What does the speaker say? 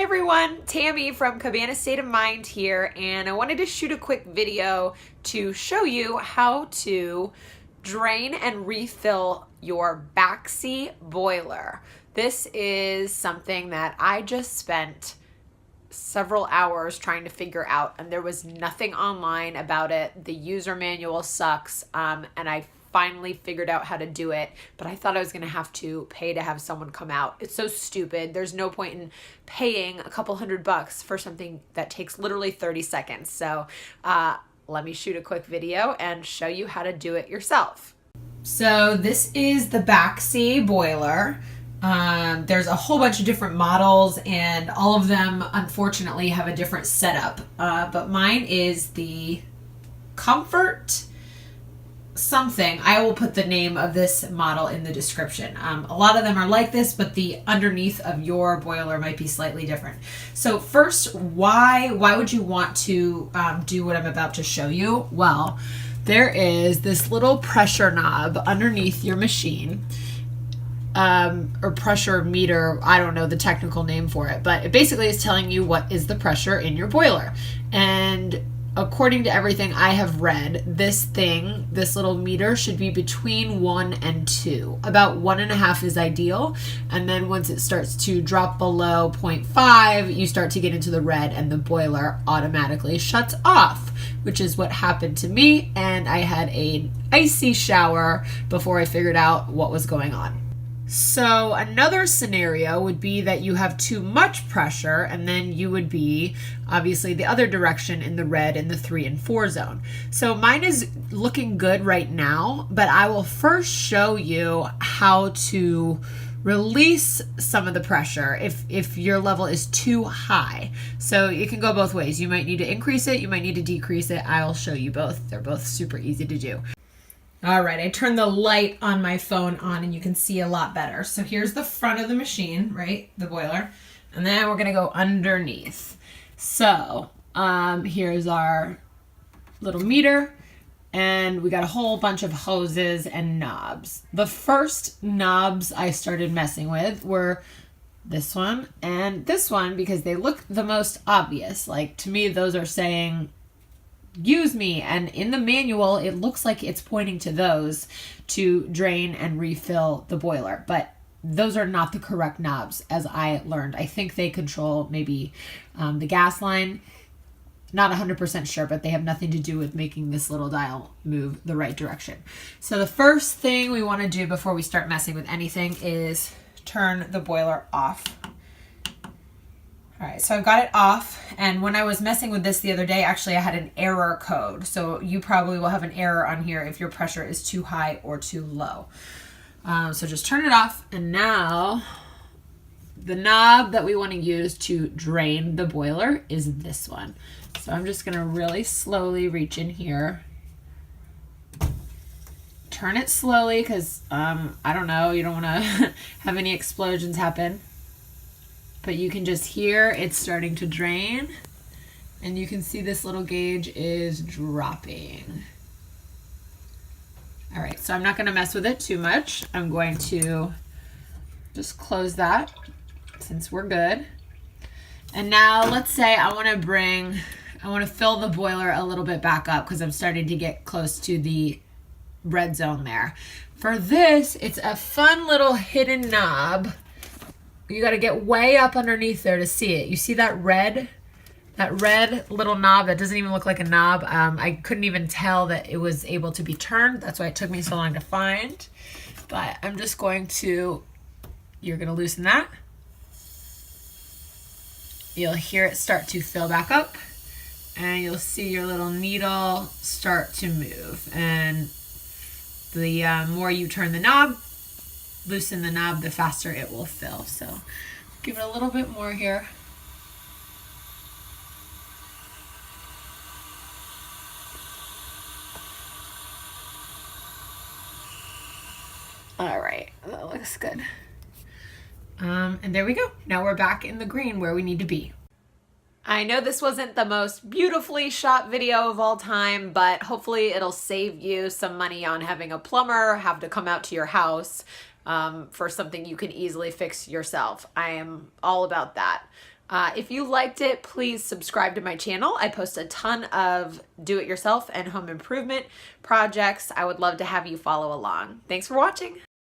Hi everyone, Tammy from Cabana State of Mind here, and I wanted to shoot a quick video to show you how to drain and refill your backseat boiler. This is something that I just spent several hours trying to figure out, and there was nothing online about it. The user manual sucks, and I finally figured out how to do it, but I thought I was going to have to pay to have someone come out. It's so stupid. There's no point in paying a couple $100 for something that takes literally 30 seconds. So let me shoot a quick video and show you how to do it yourself. So this is the backseat boiler. There's a whole bunch of different models, and all of them unfortunately have a different setup, but mine is the Comfort something. I will put the name of this model in the description. A lot of them are like this, but the underneath of your boiler might be slightly different. So first, why would you want to do what I'm about to show you? Well, there is this little pressure knob underneath your machine, or pressure meter. I don't know the technical name for it, but it basically is telling you what is the pressure in your boiler. And according to everything I have read, this little meter should be between 1 and 2. About 1.5 is ideal. And then once it starts to drop below 0.5, you start to get into the red and the boiler automatically shuts off, which is what happened to me. And I had an icy shower before I figured out what was going on. So another scenario would be that you have too much pressure, and then you would be obviously the other direction in the red in the 3 and 4 zone. So mine is looking good right now, but I will first show you how to release some of the pressure if your level is too high. So it can go both ways. You might need to increase it, you might need to decrease it. I'll show you both. They're both super easy to do. All right, I turned the light on my phone on and you can see a lot better. So here's the front of the machine, right? The boiler. And then we're gonna go underneath. So here's our little meter, and we got a whole bunch of hoses and knobs. The first knobs I started messing with were this one and this one because they look the most obvious. Like, to me, those are saying, use me, and in the manual it looks like it's pointing to those to drain and refill the boiler, but those are not the correct knobs, as I learned. I think they control maybe the gas line. Not 100% sure, but they have nothing to do with making this little dial move the right direction. So the first thing we want to do before we start messing with anything is turn the boiler off. All right, so I've got it off, and when I was messing with this the other day, actually I had an error code. So you probably will have an error on here if your pressure is too high or too low. So just turn it off, and now the knob that we want to use to drain the boiler is this one. So I'm just gonna really slowly reach in here. Turn it slowly because, I don't know, you don't wanna have any explosions happen. But you can just hear it's starting to drain, and you can see this little gauge is dropping. All right, so I'm not gonna mess with it too much. I'm going to just close that since we're good. And now let's say I wanna fill the boiler a little bit back up because I'm starting to get close to the red zone there. For this, it's a fun little hidden knob. You got to get way up underneath there to see it. You see that red little knob that doesn't even look like a knob? I couldn't even tell that it was able to be turned. That's why it took me so long to find. But I'm just going to, you're going to loosen that. You'll hear it start to fill back up, and you'll see your little needle start to move. And the more you turn the knob, loosen the knob, the faster it will fill. So give it a little bit more here. All right, that looks good. And there we go. Now we're back in the green where we need to be. I know this wasn't the most beautifully shot video of all time, but hopefully it'll save you some money on having a plumber have to come out to your house for something you can easily fix yourself. I am all about that. If you liked it, please subscribe to my channel. I post a ton of do-it-yourself and home improvement projects. I would love to have you follow along. Thanks for watching.